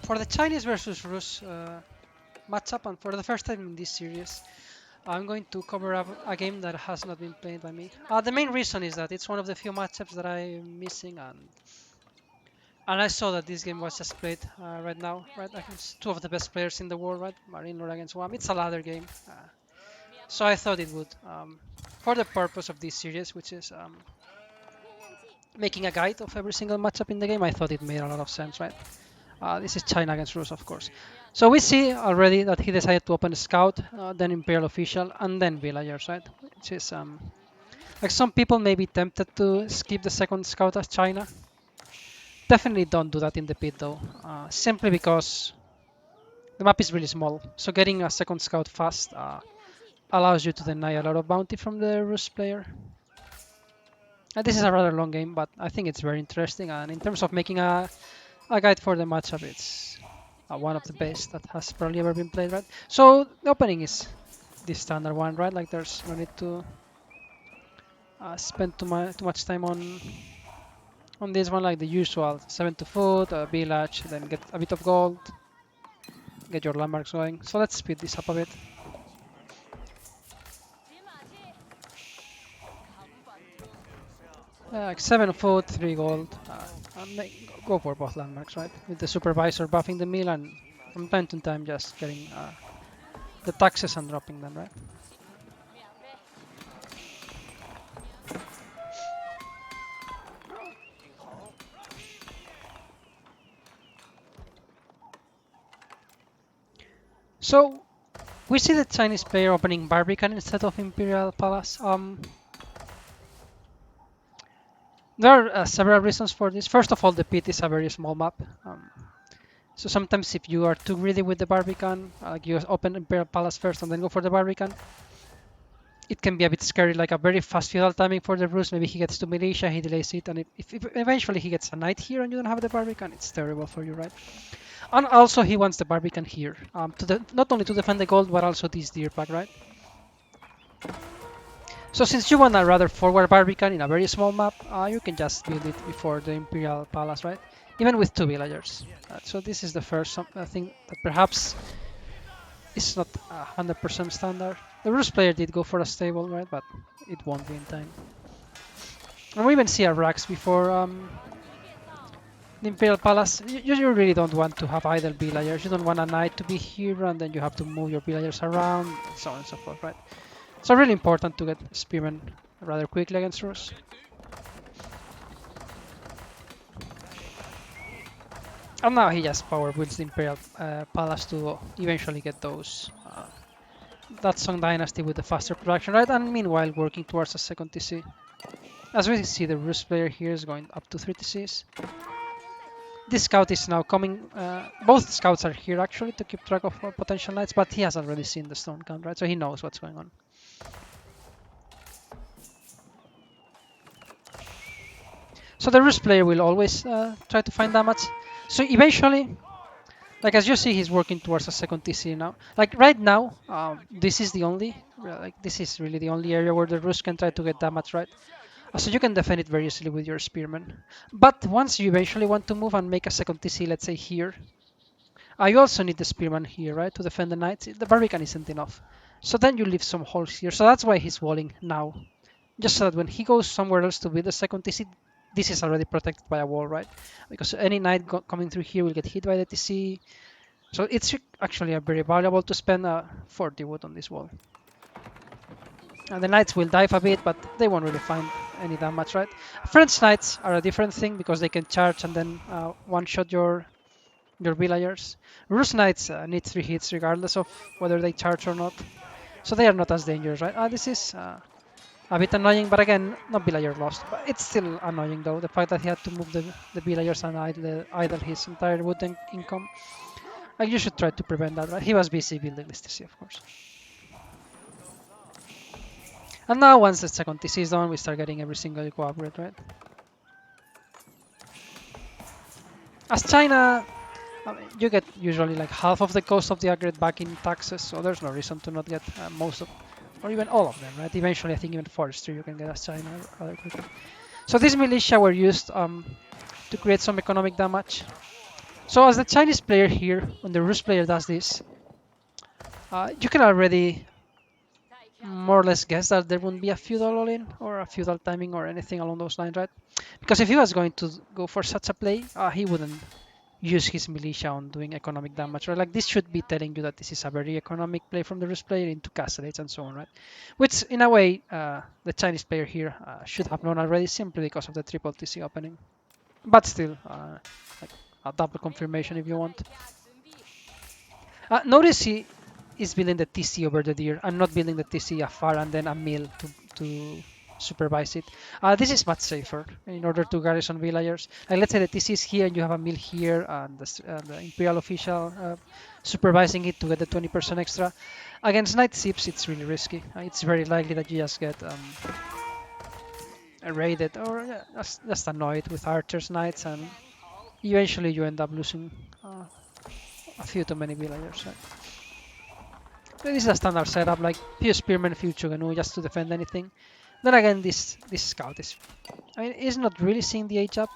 For the Chinese versus Rus matchup, and for the first time in this series, I'm going to cover up a game that has not been played by me. The main reason is that it's one of the few matchups that I'm missing, and I saw that this game was just played right now, right? Against two of the best players in the world, right? Marine against Wam. It's a ladder game, so I thought it would, for the purpose of this series, which is making a guide of every single matchup in the game. I thought it made a lot of sense, right? This is China against Rus, of course. So we see already that he decided to open Scout, then Imperial Official, and then Villagers, right? Which is like some people may be tempted to skip the second Scout as China. Definitely don't do that in the pit though, simply because the map is really small. So getting a second Scout fast allows you to deny a lot of bounty from the Rus player. And this is a rather long game, but I think it's very interesting. And in terms of making a guide for the matchup, it's one of the best that has probably ever been played, right? So the opening is the standard one, right? Like there's no need to spend too much time on this one, like the usual 7 to foot, village, then get a bit of gold, get your landmarks going. So let's speed this up a bit. Like 7 foot, 3 gold, and go for both landmarks, right? With the supervisor buffing the mill and from time to time just getting the taxes and dropping them, right? So we see the Chinese player opening Barbican instead of Imperial Palace. There are several reasons for this. First of all, the pit is a very small map. So sometimes if you are too greedy with the Barbican, like you open Imperial Palace first and then go for the Barbican, it can be a bit scary, like a very fast feudal timing for the Rus. Maybe he gets to militia, he delays it, and if eventually he gets a knight here and you don't have the Barbican, it's terrible for you, right? And also he wants the Barbican here, not only to defend the gold, but also this deer pack, right? So since you want a rather forward Barbican in a very small map, you can just build it before the Imperial Palace, right? Even with 2 villagers. So this is the first thing that perhaps is not 100% standard. The Rus player did go for a stable, right? But it won't be in time. And we even see a Rax before the Imperial Palace. You really don't want to have idle villagers. You don't want a knight to be here and then you have to move your villagers around, so on and so forth, right? So really important to get Spearman rather quickly against Rus. And now he just power builds the Imperial Palace to eventually get those that Song Dynasty with the faster production, right? And meanwhile working towards a second TC. As we see, the Rus player here is going up to 3 TCs. This scout is now coming. Both scouts are here actually to keep track of potential knights, but he has already seen the stone count, right? So he knows what's going on. So the Rus player will always try to find damage. So eventually, like as you see, he's working towards a second TC now. Like right now, this is really the only area where the Rus can try to get damage, right? So you can defend it very easily with your Spearman. But once you eventually want to move and make a second TC, let's say here, you also need the Spearman here, right, to defend the Knights. The Barbican isn't enough. So then you leave some holes here. So that's why he's walling now. Just so that when he goes somewhere else to build a second TC, this is already protected by a wall, right? Because any knight coming through here will get hit by the TC. So it's actually very valuable to spend 40 wood on this wall. And the knights will dive a bit, but they won't really find any damage, right? French knights are a different thing because they can charge and then one-shot your villagers. Rus knights need 3 hits regardless of whether they charge or not. So they are not as dangerous, right? This is a bit annoying, but again, no villager lost. But it's still annoying though, the fact that he had to move the villagers and idle his entire wood income. Like you should try to prevent that, right? He was busy building this TC, of course. And now once the second TC is done, we start getting every single eco upgrade, right? As China, you get usually like half of the cost of the upgrade back in taxes, so there's no reason to not get most of, or even all of them, right? Eventually, I think even forestry you can get as China rather quickly. So these militia were used to create some economic damage. So as the Chinese player here, when the Rus player does this, you can already more or less guess that there won't be a feudal all-in or a feudal timing or anything along those lines, right? Because if he was going to go for such a play, he wouldn't use his militia on doing economic damage, right? Like this should be telling you that this is a very economic play from the Rus player into castles and so on, right? Which in a way, the Chinese player here should have known already simply because of the triple TC opening. But still, like a double confirmation if you want. Notice he is building the TC over the deer. I'm not building the TC afar and then a mill to supervise it. This is much safer in order to garrison villagers. Like let's say the TC is here and you have a mill here and the Imperial official supervising it to get the 20% extra. Against Knight Sips, it's really risky. It's very likely that you just get raided or just annoyed with archers, knights, and eventually you end up losing a few too many villagers. Right? This is a standard setup, like few spearmen, few Chuganu, just to defend anything. Then again, this scout is, I mean, he's not really seeing the age up,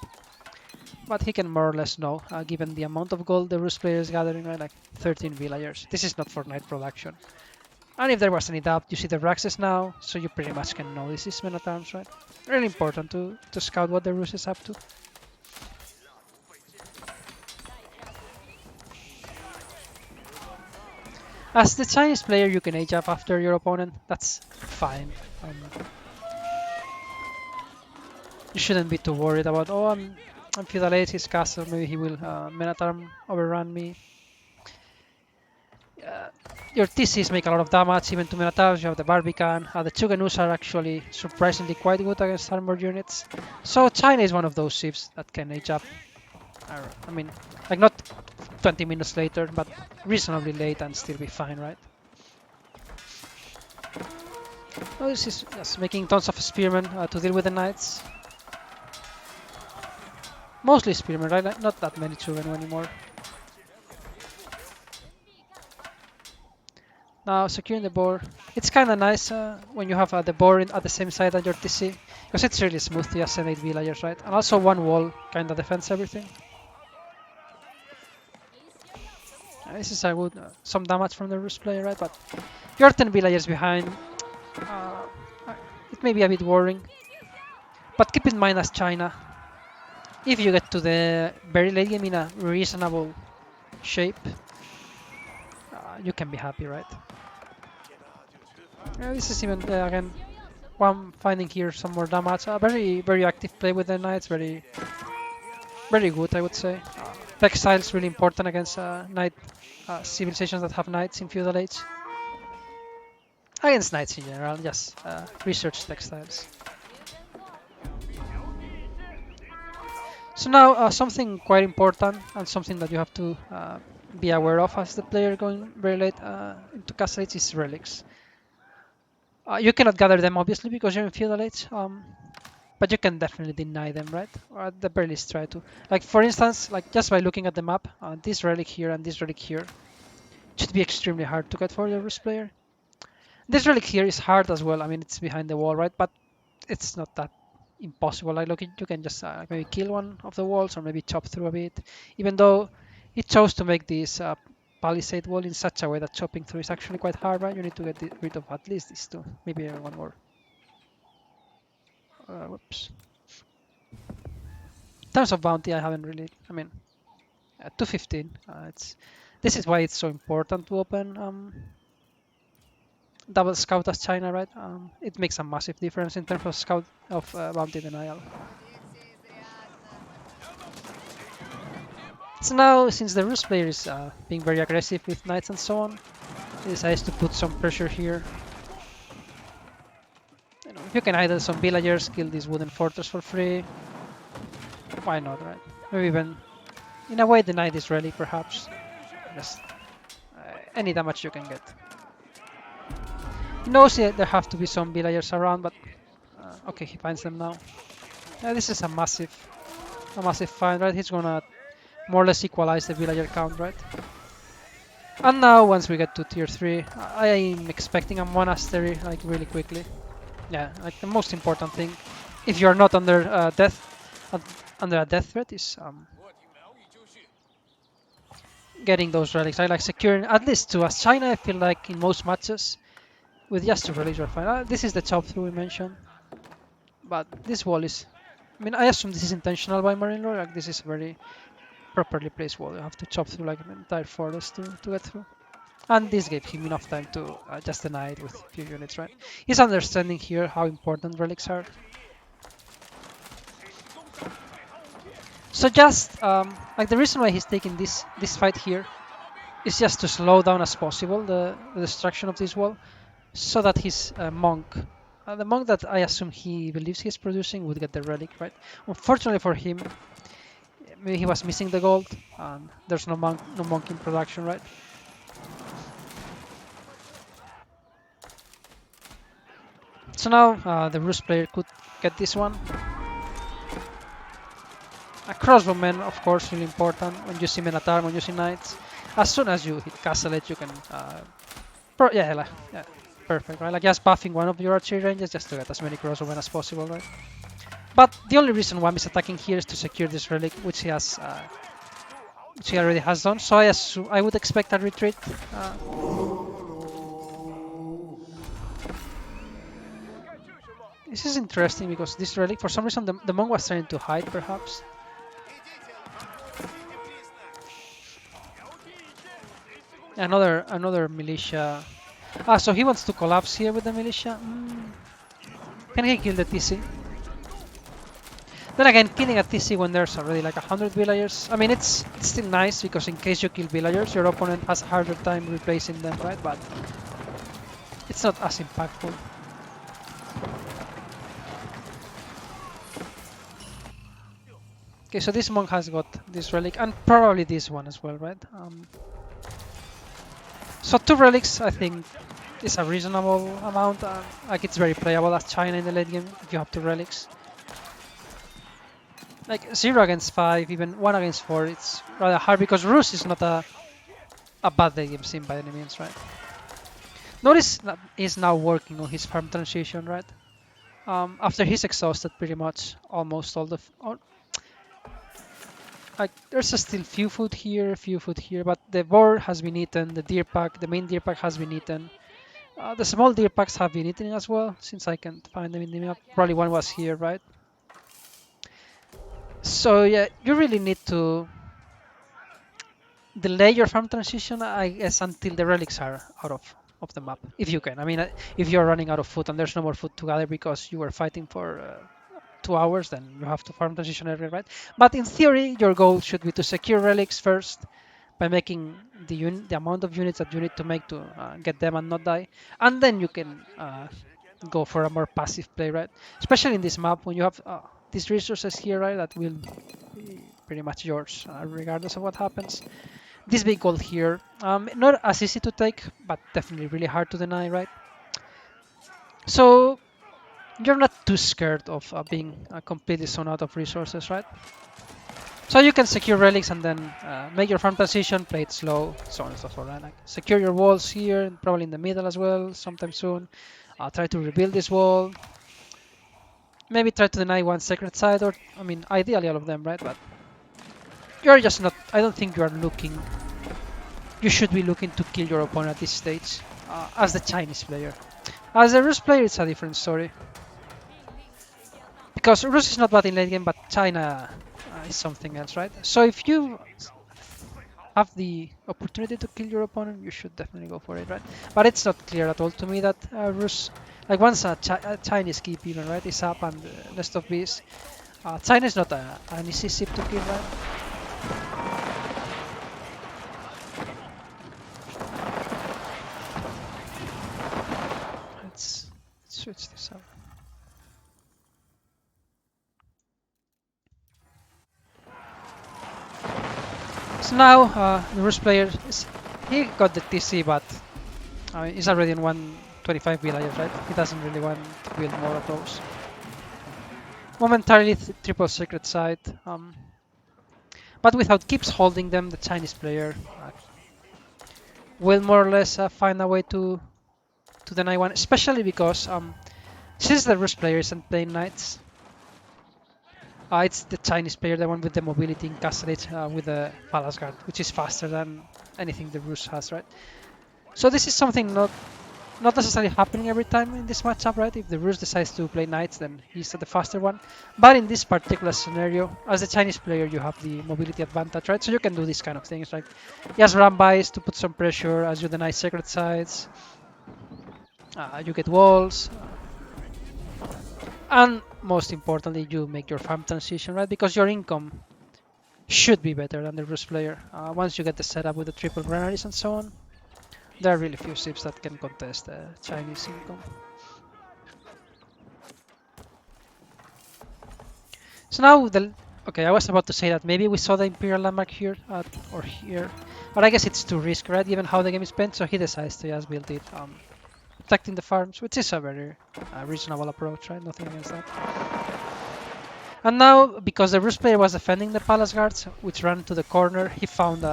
but he can more or less know, given the amount of gold the Rus player is gathering, right? Like 13 villagers. This is not for night production. And if there was any doubt, you see the Raxes now, so you pretty much can know this is men at arms, right? Really important to scout what the Rus is up to. As the Chinese player, you can age up after your opponent. That's fine. You shouldn't be too worried about, oh, I'm feudal age his castle, maybe he will men-at-arm overrun me. Your TCs make a lot of damage, even to men-at-arms. You have the Barbican. The Chuganus are actually surprisingly quite good against armored units. So China is one of those ships that can age up. I mean, like not 20 minutes later, but reasonably late and still be fine, right? Oh, this is just making tons of spearmen to deal with the knights. Mostly spearmen, right? Like, not that many Chuganu anymore. Now securing the boar. It's kind of nice when you have the boar at the same side as your TC, because it's really smooth to just send 8 villagers, right? And also one wall kind of defends everything. This is a good, some damage from the Rus player, right? But you're 10 villagers behind. It may be a bit worrying. But keep in mind as China, if you get to the very late game in a reasonable shape, you can be happy, right? This is even, again, one finding here some more damage. Very, very active play with the knights, very, very good, I would say. Textiles really important against knight civilizations that have knights in feudal age. Against knights in general, just research textiles. So now something quite important and something that you have to be aware of as the player going very late into Castle Age is relics. You cannot gather them obviously because you're in feudal age, but you can definitely deny them, right? Or at the very least try to. Like for instance, like just by looking at the map, this relic here and this relic here should be extremely hard to get for the Rus player. This relic here is hard as well. I mean, it's behind the wall, right? But it's not that impossible. Like, look, you can just maybe kill one of the walls or maybe chop through a bit. Even though it chose to make this palisade wall in such a way that chopping through is actually quite hard, right? You need to get rid of at least these two. Maybe one more. Whoops. In terms of bounty, I haven't really. I mean, 215. This is why it's so important to open double scout as China, right? It makes a massive difference in terms of scout of bounty denial. So now, since the Rus player is being very aggressive with knights and so on, he decides to put some pressure here. You know, if you can idle some villagers, kill this wooden fortress for free, why not, right? Maybe even, in a way, the knight is ready, perhaps. Just any damage you can get. He knows there have to be some villagers around, but okay, he finds them now. This is a massive find, right? He's gonna more or less equalize the villager count, right? And now, once we get to tier 3, I am expecting a monastery, like, really quickly. Yeah, like, the most important thing, if you're not under under a death threat, is getting those relics. I like securing at least two. As China, I feel like in most matches with just two relics we're fine. This is the chop through we mentioned, but this wall is. I mean, I assume this is intentional by Marine Lord. Like this is a very properly placed wall. You have to chop through like an entire forest to get through. And this gave him enough time to just deny it with a few units, right? He's understanding here how important relics are. So just like the reason why he's taking this fight here is just to slow down as possible the destruction of this wall, so that his monk, the monk that I assume he believes he's producing, would get the relic, right? Unfortunately for him, maybe he was missing the gold, and there's no monk in production, right? So now the RUS player could get this one. A crossbowman, of course, really important when using Menatar, when using knights. As soon as you hit castle it, you can yeah, perfect, right? Like just buffing one of your archery ranges just to get as many crossbowmen as possible, right? But the only reason Wam is attacking here is to secure this relic, which he already has done. So I would expect a retreat. This is interesting because this relic, for some reason, the monk was trying to hide, perhaps. Another militia. So he wants to collapse here with the militia. Can he kill the TC? Then again, killing a TC when there's already like 100 villagers. I mean, it's still nice because in case you kill villagers, your opponent has a harder time replacing them, right? But it's not as impactful. Okay, so this monk has got this relic and probably this one as well, right? So 2 relics, I think, is a reasonable amount. Like it's very playable as China in the late game if you have 2 relics. Like 0 against 5, even 1 against 4, it's rather hard because RUS is not a bad late game sim by any means, right? Notice that he's now working on his farm transition, right? After he's exhausted pretty much almost all the... like there's still few food here, but the boar has been eaten, the deer pack, the main deer pack has been eaten. The small deer packs have been eaten as well, since I can't find them in the map. Probably one was here, right? So yeah, you really need to delay your farm transition, I guess, until the relics are out of the map, if you can. I mean, if you're running out of food and there's no more food to gather because you were fighting for 2 hours, then you have to farm transition early, right? But in theory, your goal should be to secure relics first by making the amount of units that you need to make to get them and not die, and then you can go for a more passive play, right? Especially in this map when you have these resources here, right? That will be pretty much yours regardless of what happens. This big gold here, not as easy to take, but definitely really hard to deny, right? So you're not too scared of being completely thrown out of resources, right? So you can secure relics and then make your farm transition, play it slow, so on and so forth, right? Like secure your walls here, probably in the middle as well, sometime soon. Try to rebuild this wall. Maybe try to deny one sacred site, or I mean, ideally all of them, right? But you're just not. I don't think you are looking. You should be looking to kill your opponent at this stage, as the Chinese player. As a Rus player, it's a different story. Because Rus is not bad in late game, but China is something else, right? So if you have the opportunity to kill your opponent, you should definitely go for it, right? But it's not clear at all to me that Rus, like once a Chinese keep even, right, is up and Nest of Bees, China is not an easy ship to kill, right? Let's switch this up. So now the Rus player he got the TC, but he's already in 125 villagers, right? He doesn't really want to build more of those. Momentarily triple secret site, but without keeps holding them, the Chinese player will more or less find a way to deny one, especially because since the Rus player isn't playing knights, It's the Chinese player, the one with the mobility in Castlage with the Palace Guard, which is faster than anything the RUS has, right? So this is something not necessarily happening every time in this matchup, right? If the RUS decides to play knights, then he's the faster one. But in this particular scenario, as a Chinese player, you have the mobility advantage, right? So you can do these kind of things, like just run bys to put some pressure as you deny sacred sites. You get walls, and most importantly, you make your farm transition, right? Because your income should be better than the RUS player. Once you get the setup with the triple granaries and so on, there are really few ships that can contest Chinese income. So now okay, I was about to say that maybe we saw the Imperial landmark here or here, but I guess it's too risky, right? Given how the game is spent, so he decides to just build it, protecting the farms, which is a very reasonable approach, right? Nothing against that. And now, because the RUS player was defending the Palace Guards, which ran to the corner, he found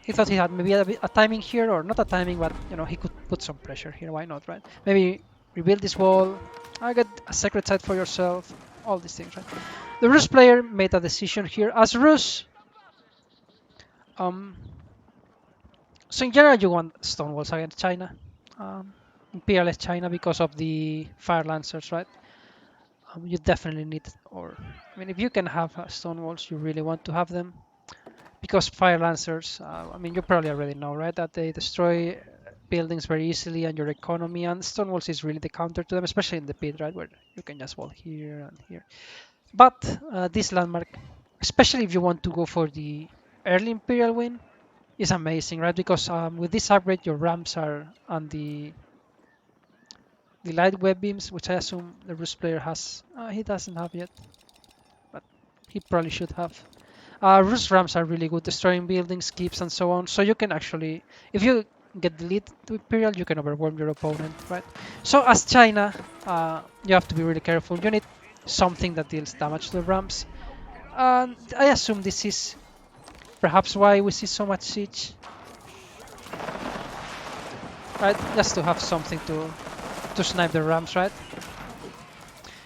he thought he had maybe a timing here, or not a timing, but you know, he could put some pressure here. Why not, right? Maybe rebuild this wall. I get a sacred site for yourself. All these things, right? The RUS player made a decision here. As RUS, um, so in general, you want stone walls against China, imperialist China, because of the fire lancers, right? You definitely need, or I mean, if you can have stone walls, you really want to have them. Because fire lancers, I mean, you probably already know, right, that they destroy buildings very easily and your economy, and stone walls is really the counter to them, especially in the pit, right, where you can just wall here and here. But this landmark, especially if you want to go for the early Imperial win, is amazing, right? Because with this upgrade, your ramps are on the light web beams, which I assume the RUS player has. He doesn't have yet, but he probably should have. RUS ramps are really good, destroying buildings, keeps, and so on. So you can actually, if you get the lead to Imperial, you can overwhelm your opponent, right? So as China, you have to be really careful. You need something that deals damage to the ramps. I assume this is perhaps why we see so much siege, right? Just to have something to snipe the ramps, right?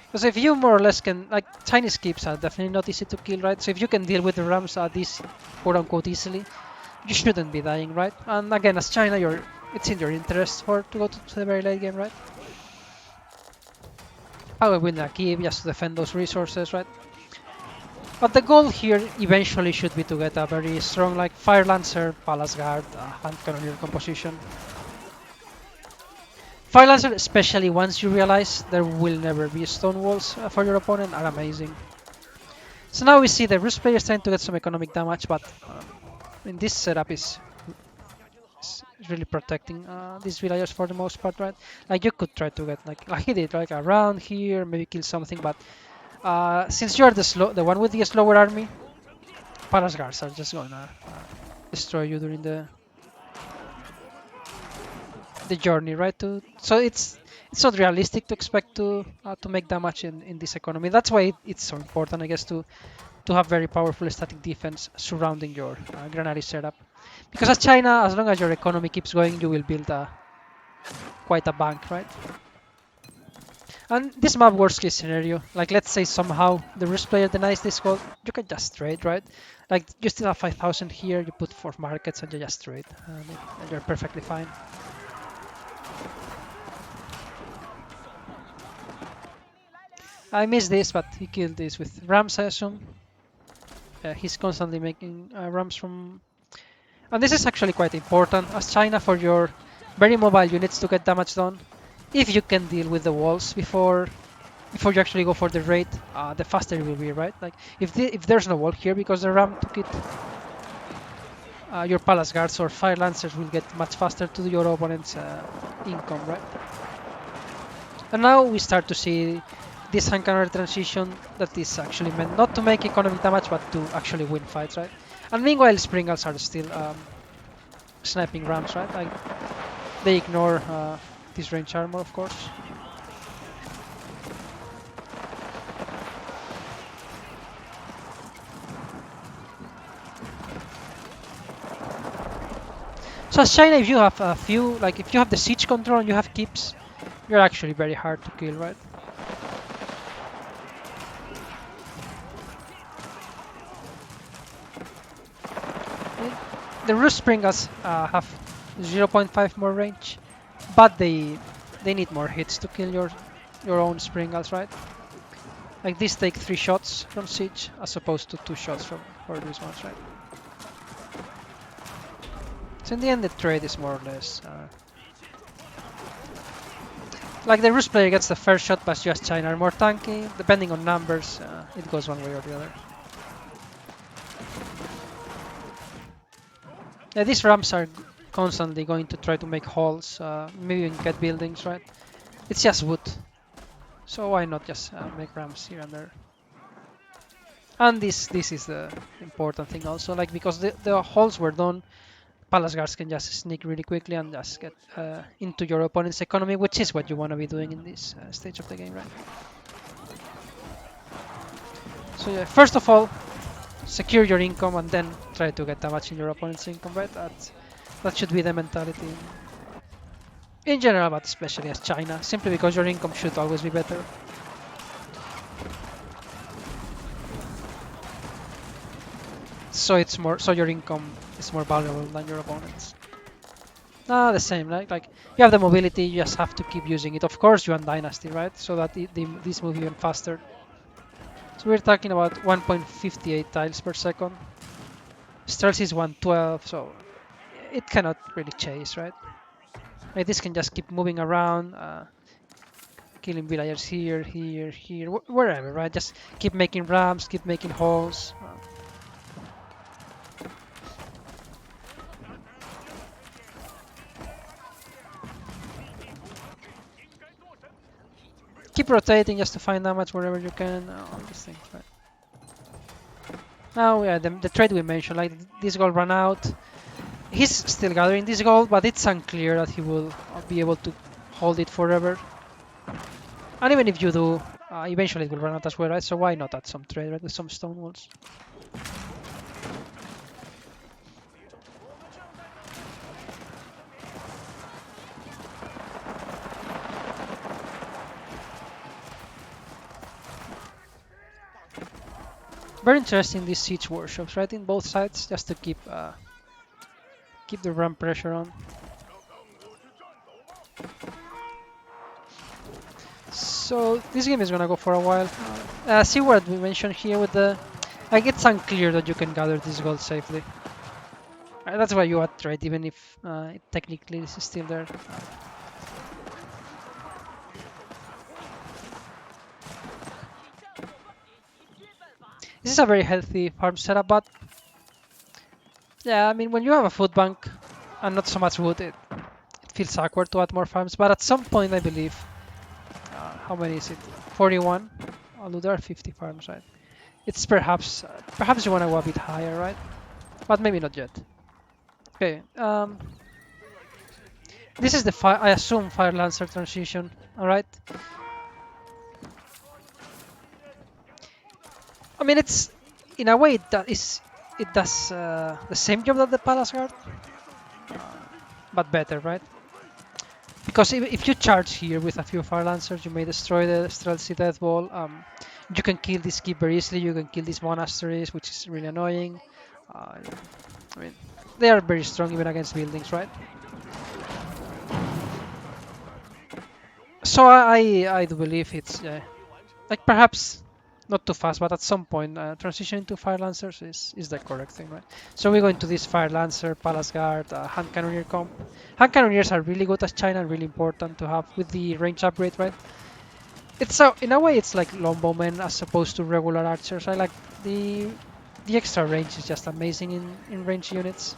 Because if you more or less can, like, Chinese keeps are definitely not easy to kill, right? So if you can deal with the rams this quote unquote easily, you shouldn't be dying, right? And again, as China, it's in your interest to go to the very late game, right? I will win a keep just to defend those resources, right? But the goal here eventually should be to get a very strong, like, Fire Lancer, Palace Guard, Hand Cannoneer composition. Fire Lancer, especially once you realize there will never be stone walls for your opponent, are amazing. So now we see the RUS players trying to get some economic damage, but in this setup is really protecting these villagers for the most part, right? Like you could try to get like he did, like around here, maybe kill something, but since you're the one with the slower army, Palace Guards are just gonna destroy you during the journey, right? So it's not realistic to expect to make damage in this economy. That's why it's so important, I guess, to have very powerful static defense surrounding your granary setup. Because as China, as long as your economy keeps going, you will build quite a bank, right? And this map worst case scenario, like let's say somehow the RUS player denies this goal, you can just trade, right? Like you still have 5,000 here, you put 4 markets and you just trade, and you're perfectly fine. I missed this, but he killed this with Rams, I assume. He's constantly making Rams from... And this is actually quite important as China for your very mobile units to get damage done. If you can deal with the walls before you actually go for the raid, the faster it will be, right? Like if there's no wall here because the Ram took it, your Palace Guards or Fire Lancers will get much faster to your opponent's income, right? And now we start to see this hand cannon transition that is actually meant not to make economic damage but to actually win fights, right? And meanwhile, Springals are still sniping rams, right? Like they ignore this range armor, of course. So as China, if you have a few, like if you have the siege control and you have keeps, you're actually very hard to kill, right? The RUS Springals have 0.5 more range, but they need more hits to kill your own Springals, right? Like these take 3 shots from Siege as opposed to 2 shots for these ones, right? So in the end, the trade is more or less like the Rus player gets the first shot, but just China are more tanky. Depending on numbers, it goes one way or the other. Yeah, these ramps are constantly going to try to make holes, maybe even get buildings, right? It's just wood, so why not just make ramps here and there? And this is the important thing also, like because the holes were done, Palace Guards can just sneak really quickly and just get into your opponent's economy, which is what you want to be doing in this stage of the game, right? So yeah, first of all, secure your income and then try to get damage in your opponent's income, right? That should be the mentality in general, but especially as China, simply because your income should always be better. So it's more, so your income is more valuable than your opponent's. Ah, the same, right? Like you have the mobility, you just have to keep using it. Of course, you want Dynasty, right? So that these move even faster. So we're talking about 1.58 tiles per second. Stealth is 112, so it cannot really chase, right? Like this can just keep moving around, killing villagers here, here, here, wherever, right? Just keep making ramps, keep making holes. Keep rotating just to find damage wherever you can, all these things, right? Now, yeah, the trade we mentioned, like this gold ran out. He's still gathering this gold, but it's unclear that he will be able to hold it forever. And even if you do, eventually it will run out as well, right? So why not add some trade, right, with some stone walls? Very interesting these siege workshops, right, in both sides, just to keep the ramp pressure on. So this game is gonna go for a while. See what we mentioned here with the, like it's unclear that you can gather this gold safely. That's why you add trade, even if it technically is still there. This is a very healthy farm setup, but yeah, I mean when you have a food bank and not so much wood, it feels awkward to add more farms. But at some point, I believe, how many is it? 41. Although there are 50 farms, right? It's perhaps you want to go a bit higher, right? But maybe not yet. Okay. This is the I assume Fire Lancer transition. All right. I mean, it's in a way it does the same job that the Palace Guard, but better, right? Because if you charge here with a few Fire Lancers, you may destroy the Streltsy Death Ball. You can kill this keep very easily. You can kill these monasteries, which is really annoying. I mean, they are very strong even against buildings, right? So I do believe it's like perhaps not too fast, but at some point transitioning to Fire Lancers is the correct thing, right? So we go into this Fire Lancer, Palace Guard, Hand Cannoneer comp. Hand Cannoneers are really good as China and really important to have with the range upgrade, right? It's so in a way it's like longbowmen as opposed to regular archers. I like the extra range is just amazing in range units.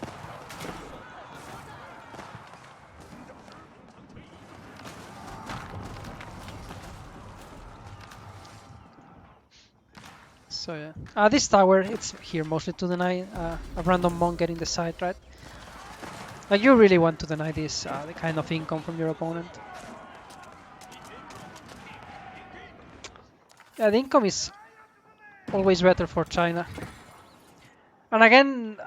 So yeah, this tower it's here mostly to deny a random monk getting the side, right? Like you really want to deny this the kind of income from your opponent. Yeah, the income is always better for China. And again,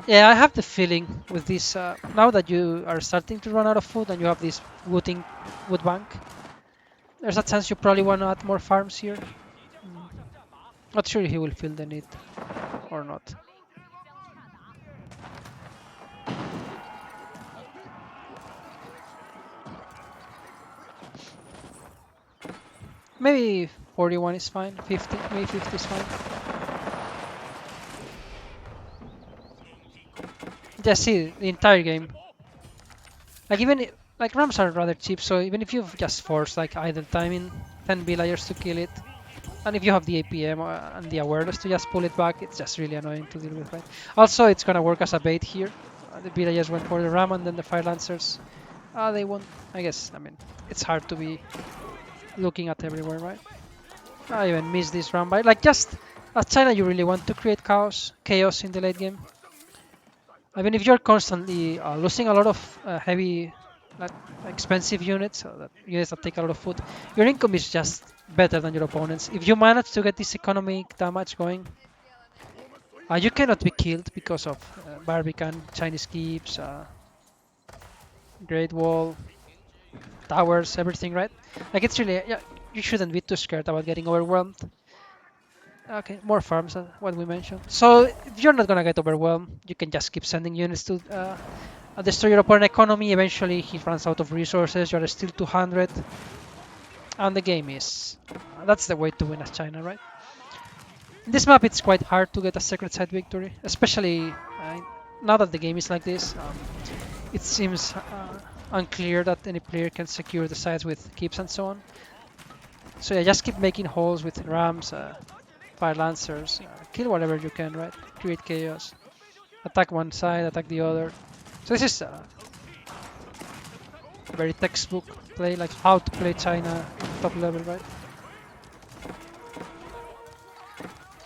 yeah, I have the feeling with this now that you are starting to run out of food and you have this wood bank. There's a chance you probably want to add more farms here. Not sure he will feel the need or not. Maybe 41 is fine. 50, maybe 50 is fine. Just see the entire game. Like like rams are rather cheap, so even if you just force like idle timing 10 villagers to kill it, and if you have the APM and the awareness to just pull it back, it's just really annoying to deal with, right? Also, it's gonna work as a bait here. The villagers went for the ram and then the fire lancers. They won't. I guess. I mean, it's hard to be looking at everywhere, right? I even missed this round by like just as China, you really want to create chaos in the late game. I mean, if you're constantly losing a lot of heavy, like expensive units, units that take a lot of food, your income is just better than your opponents. If you manage to get this economic damage going, you cannot be killed because of Barbican, Chinese keeps, Great Wall, towers, everything, right? Like it's really, yeah, you shouldn't be too scared about getting overwhelmed. Okay, more farms, what we mentioned. So if you're not gonna get overwhelmed, you can just keep sending units to destroy your opponent economy. Eventually, he runs out of resources. You're still 200, and the game is. That's the way to win as China, right? In this map, it's quite hard to get a secret side victory, especially now that the game is like this. It seems unclear that any player can secure the sides with keeps and so on. So yeah, just keep making holes with rams, fire lancers, kill whatever you can, right? Create chaos. Attack one side, attack the other. So this is very textbook play, like how to play China top level, right?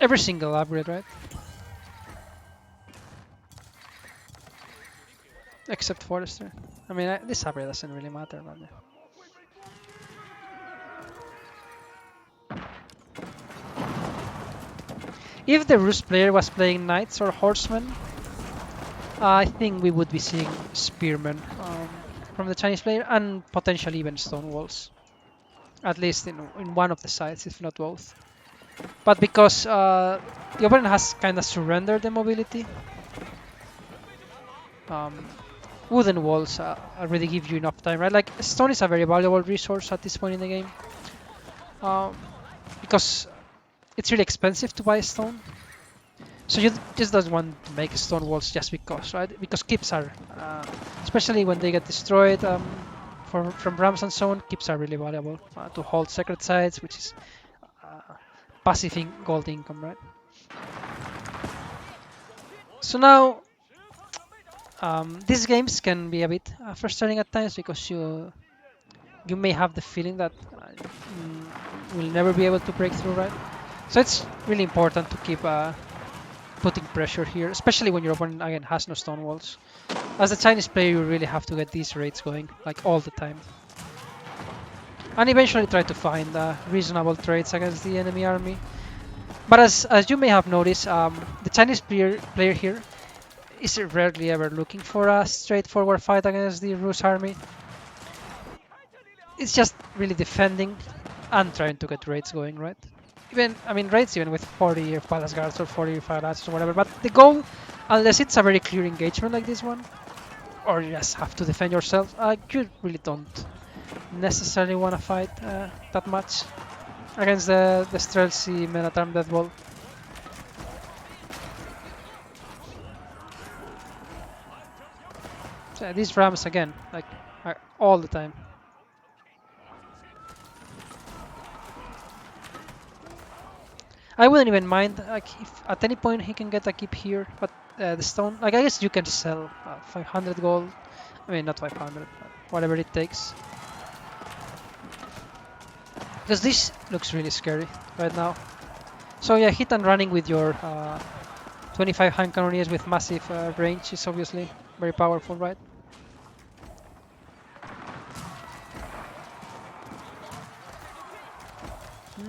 Every single upgrade, right? Except Forester. I mean, this upgrade doesn't really matter, but yeah. If the RUS player was playing Knights or Horsemen, I think we would be seeing Spearmen from the Chinese player and potentially even Stone Walls. At least in one of the sides, if not both. But because the opponent has kind of surrendered the mobility, um, wooden walls already give you enough time, right? Like stone is a very valuable resource at this point in the game because it's really expensive to buy stone. So you just don't want to make stone walls just because, right? Because keeps are, especially when they get destroyed from rams and so on, keeps are really valuable to hold secret sites, which is passive gold income, right? So now these games can be a bit frustrating at times because you may have the feeling that will never be able to break through, right? So it's really important to keep putting pressure here, especially when your opponent again has no stone walls. As a Chinese player, you really have to get these raids going like all the time, and eventually try to find reasonable trades against the enemy army. But as you may have noticed, the Chinese player here is rarely ever looking for a straightforward fight against the RUS army. It's just really defending and trying to get raids going, right? Even I mean raids even with 40 palace guards or 40 fire lads or whatever. But the goal, unless it's a very clear engagement like this one, or you just have to defend yourself, you really don't necessarily want to fight that much against the Streltsy Menatarm Death Ball. So these rams again, like all the time. I wouldn't even mind like if at any point he can get a keep here, but the stone, like I guess you can sell 500 gold. I mean not 500, but whatever it takes. Because this looks really scary right now. So yeah, hit and running with your 25 hand cannoneers with massive range is obviously very powerful, right?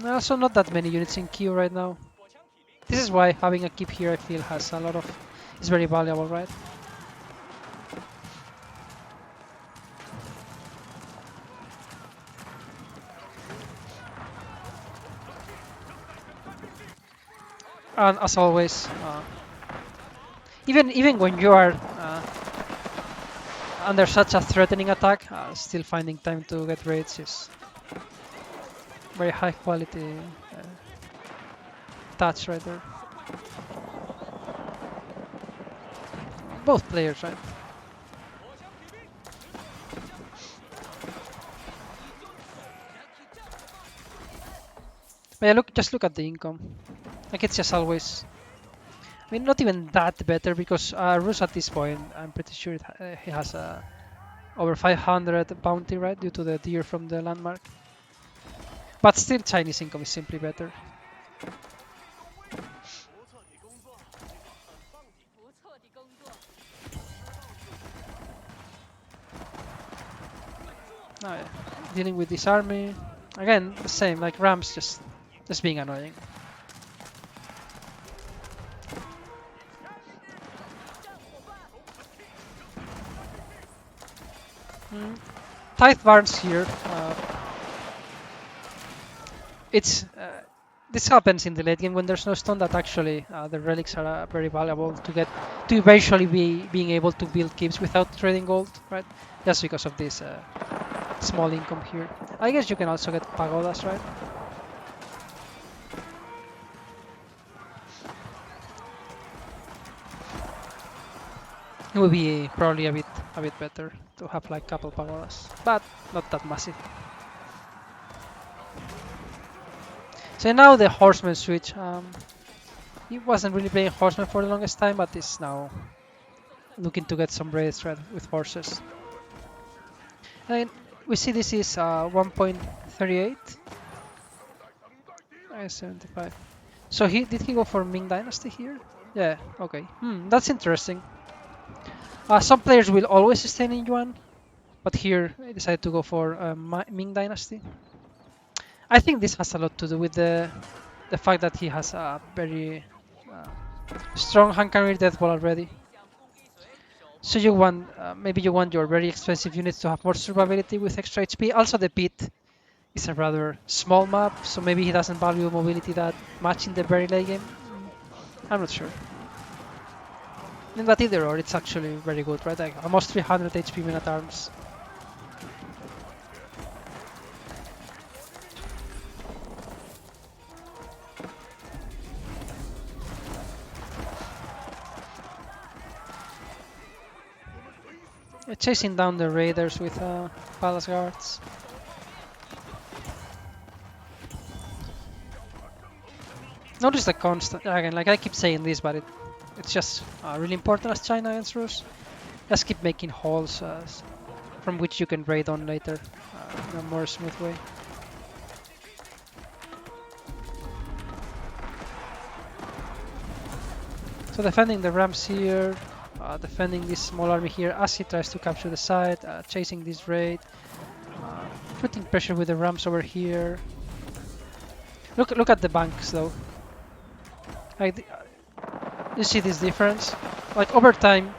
Also not that many units in queue right now. This is why having a keep here I feel has a lot of is very valuable, right? And as always, even when you are under such a threatening attack, still finding time to get raids is Very high quality touch right there. Both players, right? But yeah, just look at the income. Like it's just always. I mean, not even that better because RUS at this point, I'm pretty sure he has over 500 bounty, right, due to the deer from the landmark. But still, Chinese income is simply better. Oh, yeah. Dealing with this army. Again, the same, like Rams just being annoying. Tithe Barns here. It's this happens in the late game when there's no stone. That actually the relics are very valuable to get to eventually being able to build keeps without trading gold, right? Just because of this small income here. I guess you can also get pagodas, right? It would be probably a bit better to have like couple pagodas, but not that massive. So now the horseman switch. He wasn't really playing horseman for the longest time, but is now looking to get some raids right with horses. And we see this is 1.38. 75. So did he go for Ming Dynasty here? Yeah. Okay. That's interesting. Some players will always stay in Yuan, but here I decided to go for Ming Dynasty. I think this has a lot to do with the fact that he has a very strong hand carry death ball already. So you want maybe you want your very expensive units to have more survivability with extra HP. Also the pit is a rather small map, so maybe he doesn't value mobility that much in the very late game. I'm not sure. But either or, it's actually very good, right? Like almost 300 HP men at arms. Chasing down the raiders with palace guards. Notice the constant, again, like I keep saying this, but it's just really important as China against RUS. Just keep making holes from which you can raid on later in a more smooth way. So defending the Rams here, defending this small army here as he tries to capture the side, chasing this raid, putting pressure with the Rams over here. Look at the banks though. Like you see this difference? Like over time,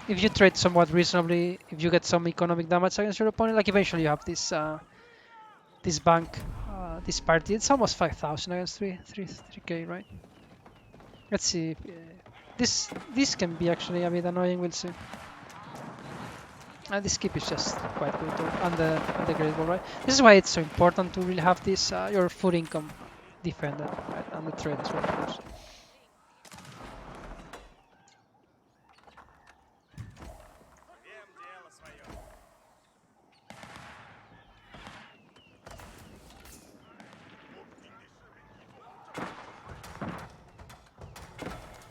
if you trade somewhat reasonably, if you get some economic damage against your opponent, like eventually you have this this bank, this party. It's almost 5,000 against 3k, right? Let's see. This can be actually a bit annoying. We'll see. And this keep is just quite good too, and the great ball, right? This is why it's so important to really have this your food income defended, right? And the trade as well, of course.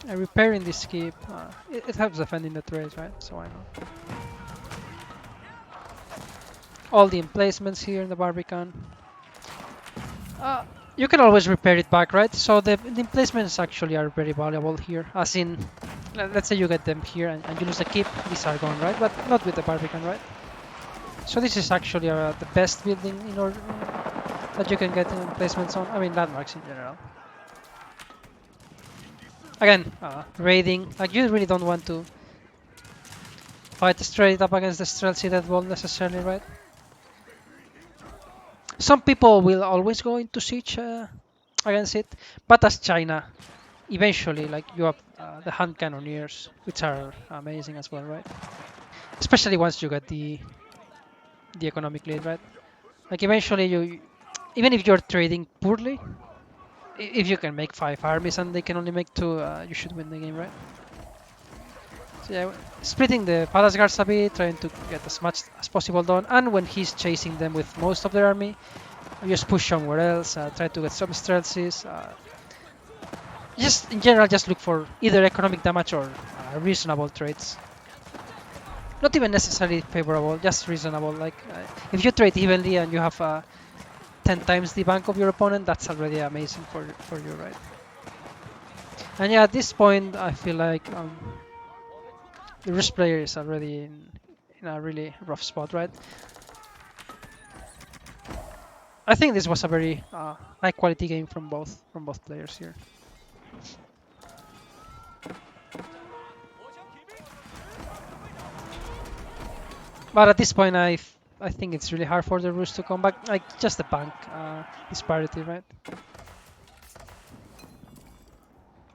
Repairing this keep, it helps defending the trades, right? So why not? All the emplacements here in the Barbican. You can always repair it back, right? So the emplacements actually are very valuable here. As in, let's say you get them here and you lose the keep, these are gone, right? But not with the Barbican, right? So this is actually the best building in order that you can get emplacements on. I mean, landmarks in general. Again, raiding, like you really don't want to fight straight up against the Streltsy death wall necessarily, right? Some people will always go into siege against it, but as China, eventually, like you have the hand cannoneers, which are amazing as well, right? Especially once you get the economic lead, right? Like eventually even if you're trading poorly, if you can make 5 armies and they can only make 2, you should win the game, right? So yeah, splitting the palace guards a bit, trying to get as much as possible done, and when he's chasing them with most of their army, just push somewhere else, try to get some strategies. Just in general, just look for either economic damage or reasonable trades. Not even necessarily favorable, just reasonable. Like if you trade evenly and you have 10 times the bank of your opponent, that's already amazing for you, right? And yeah, at this point, I feel like the RUS player is already in a really rough spot, right? I think this was a very high quality game from both players here. But at this point, I think it's really hard for the RUS to come back. Like just the bank disparity, right?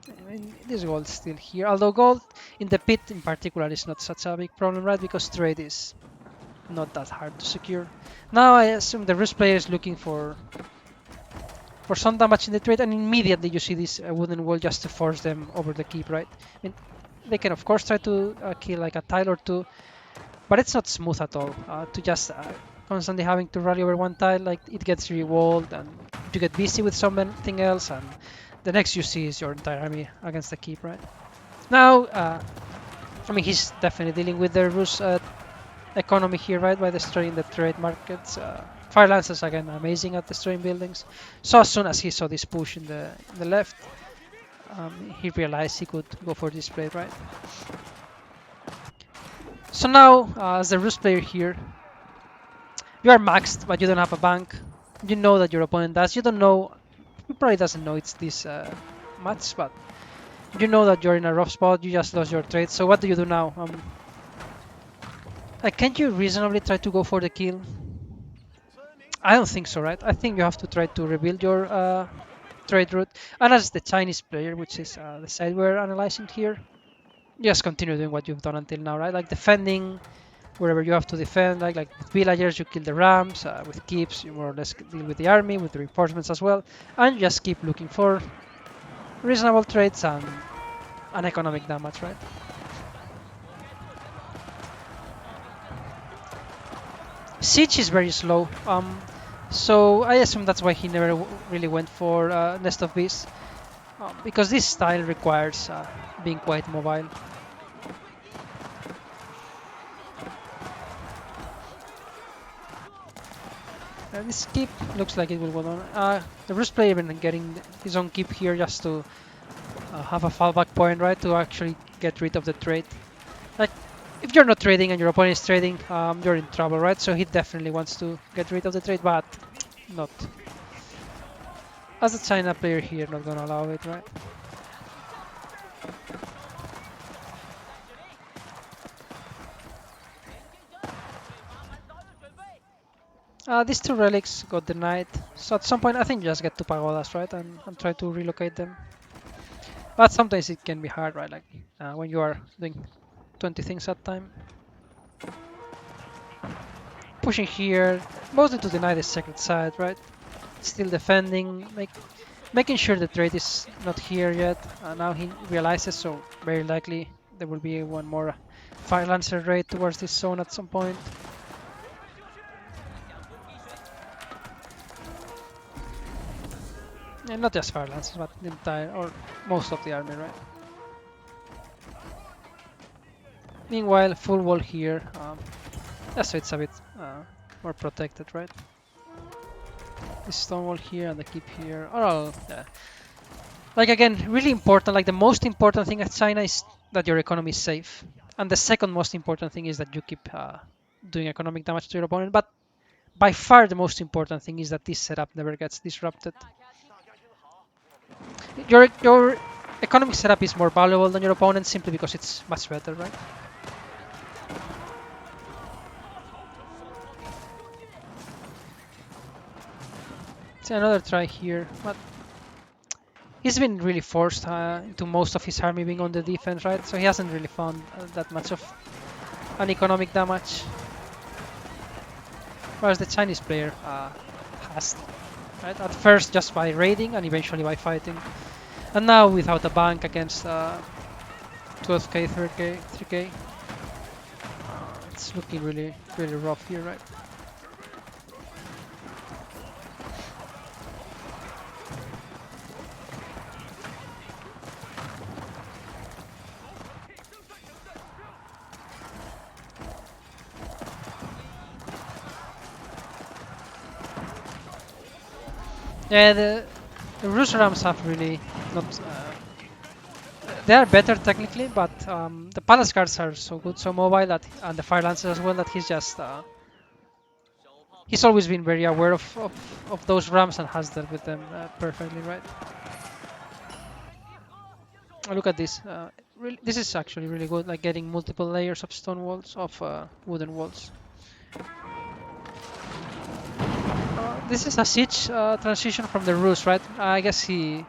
I mean, this gold is still here. Although gold in the pit in particular is not such a big problem, right? Because trade is not that hard to secure. Now I assume the RUS player is looking for some damage in the trade, and immediately you see this wooden wall just to force them over the keep, right? I mean, they can of course try to kill like a tile or two, but it's not smooth at all. To just constantly having to rally over one tile, like it gets re-walled and you get busy with something else, and the next you see is your entire army against the keep, right? Now, I mean, he's definitely dealing with the RUS economy here, right, by destroying the trade markets. Fire Lancers again amazing at destroying buildings. So as soon as he saw this push in the left, he realized he could go for this play, right? So now, as a RUS player here, you are maxed, but you don't have a bank. You know that your opponent does. You don't know. He probably doesn't know it's this much, but you know that you're in a rough spot. You just lost your trade. So what do you do now? Like, can't you reasonably try to go for the kill? I don't think so, right? I think you have to try to rebuild your trade route. And as the Chinese player, which is the side we're analyzing here, just continue doing what you've done until now, right? Like defending wherever you have to defend, like with villagers you kill the rams, with keeps you more or less deal with the army, with the reinforcements as well, and just keep looking for reasonable trades and economic damage, right? Siege is very slow, so I assume that's why he never really went for Nest of Beasts, because this style requires being quite mobile. This keep looks like it will go down. The RUS player been getting his own keep here just to have a fallback point, right? To actually get rid of the trade. Like, if you're not trading and your opponent is trading, you're in trouble, right? So he definitely wants to get rid of the trade, but not. As a China player here, not gonna allow it, right? These 2 relics got denied, so at some point I think you just get 2 pagodas, right, and try to relocate them. But sometimes it can be hard, right, like when you are doing 20 things at a time. Pushing here, mostly to deny the secret side, right? Still defending, making sure the trade is not here yet. Now he realizes, so very likely there will be one more Fire Lancer raid towards this zone at some point. And not just Fire Lancers, but the entire, or most of the army, right? Meanwhile, full wall here. So it's a bit more protected, right? This stone wall here and the keep here are all, like again, really important. Like the most important thing at China is that your economy is safe, and the second most important thing is that you keep doing economic damage to your opponent. But by far the most important thing is that this setup never gets disrupted. Your economic setup is more valuable than your opponent simply because it's much better, right? It's another try here, but he's been really forced into most of his army being on the defense, right? So he hasn't really found that much of an economic damage. Whereas the Chinese player has. Right? At first just by raiding and eventually by fighting. And now without a bank against 12k, 3k, 3k. It's looking really, really rough here, right? Yeah, the RUS Rams have really not. They are better technically, but the Palace Guards are so good, so mobile that, and the Fire Lancers as well, that he's just. He's always been very aware of those Rams and has dealt with them perfectly, right? Look at this. Really, this is actually really good, like getting multiple layers of stone walls, of wooden walls. This is a siege transition from the Rus, right? I guess he's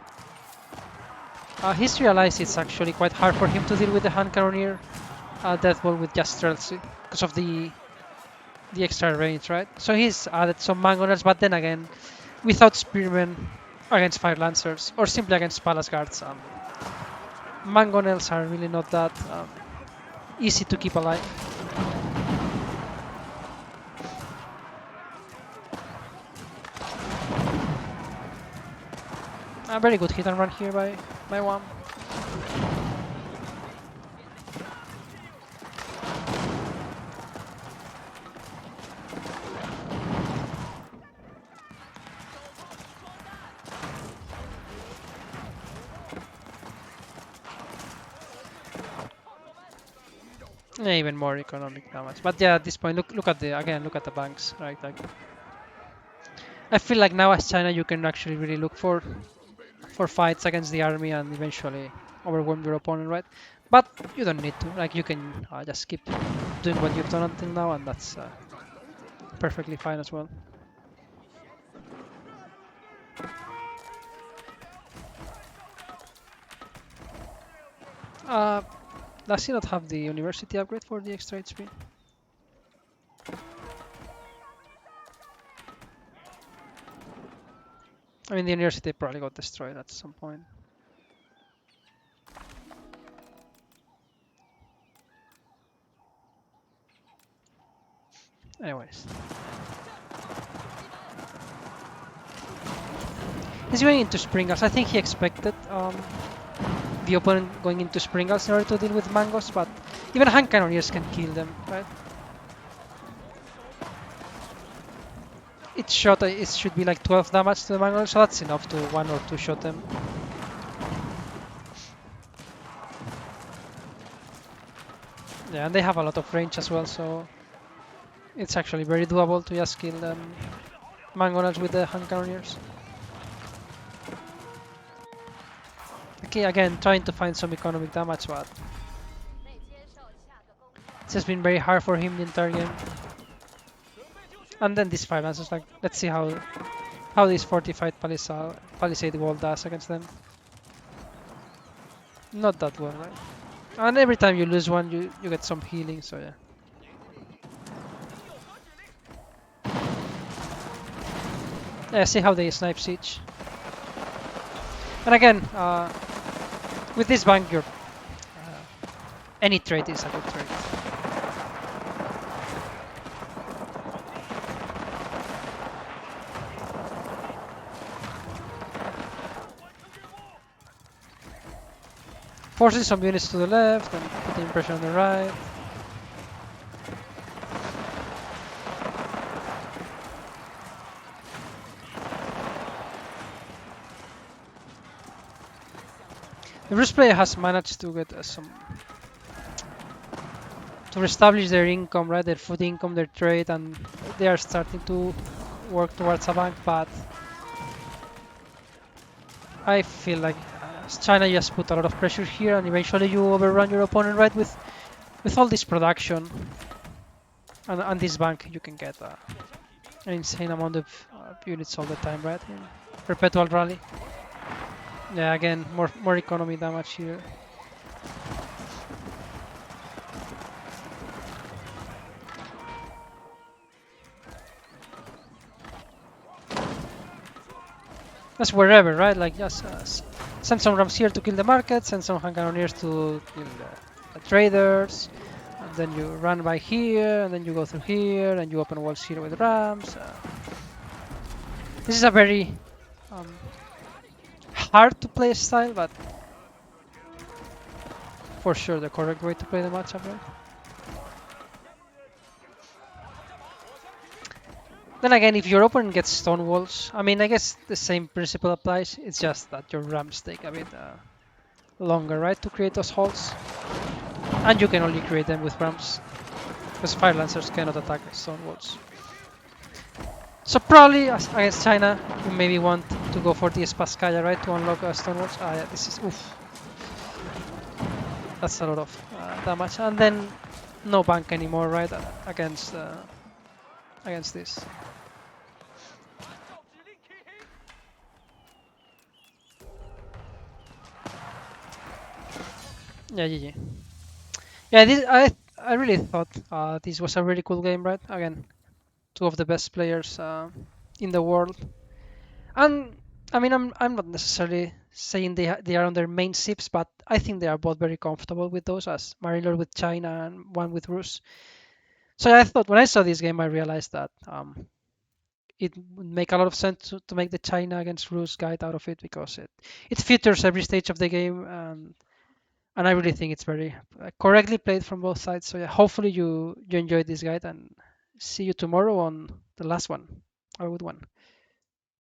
realized it's actually quite hard for him to deal with the hand cannoneer death ball with just strelts because of the extra range, right? So he's added some mangonels, but then again, without spearmen against fire lancers or simply against palace guards, mangonels are really not that easy to keep alive. A very good hit and run here by one. Yeah, even more economic damage. But yeah, at this point, look at the banks, right? Like, I feel like now as China, you can actually really look for fights against the army and eventually overwhelm your opponent, right? But you don't need to. Like, you can just keep doing what you've done until now, and that's perfectly fine as well. Uh, does he not have the university upgrade for the extra HP? I mean, the university probably got destroyed at some point. Anyways. He's going into Springles. I think he expected the opponent going into Springles in order to deal with Mangos, but even hand cannoneers can kill them, right? Each shot it should be like 12 damage to the Mangos, so that's enough to one or two shot them. Yeah, and they have a lot of range as well, so it's actually very doable to just kill them Mangonels with the hand cannoneers. Okay, again, trying to find some economic damage, but it's just been very hard for him the entire game. And then this fire lance is like, let's see how this fortified palisade wall does against them. Not that well, right? And every time you lose one, you get some healing, so yeah. Yeah, see how they snipe siege. And again, with this bank, any trade is a good trade. Forcing some units to the left and putting pressure on the right. The Rus player has managed to get to reestablish their income, right? Their food income, their trade, and they are starting to work towards a bank. But I feel like China just put a lot of pressure here, and eventually you overrun your opponent, right? With all this production and this bank, you can get an insane amount of units all the time, right? In perpetual rally. Yeah, again, more economy damage here. That's wherever, right? Like just send some rams here to kill the market, send some hand cannoneers to kill the traders, and then you run by here, and then you go through here, and you open walls here with rams. This is a very um, hard to play style, but for sure the correct way to play the matchup, right? Then again, if your opponent gets stone walls, I mean, I guess the same principle applies. It's just that your rams take a bit longer, right, to create those holes, and you can only create them with rams because fire lancers cannot attack stone walls. So probably against China, you maybe want to go for the Spaskaya, right, to unlock stone walls. Ah, yeah, this is oof. That's a lot of damage, and then no bank anymore, right, against this. Yeah, GG. Yeah, this I really thought this was a really cool game, right? Again, two of the best players in the world, and I mean I'm not necessarily saying they are on their main ships, but I think they are both very comfortable with those, as Marilor with China and one with RUS. So I thought when I saw this game, I realized that it would make a lot of sense to make the China against RUS guide out of it because it features every stage of the game, and I really think it's very correctly played from both sides. So yeah, hopefully you enjoyed this guide, and see you tomorrow on the last one. Have a good one.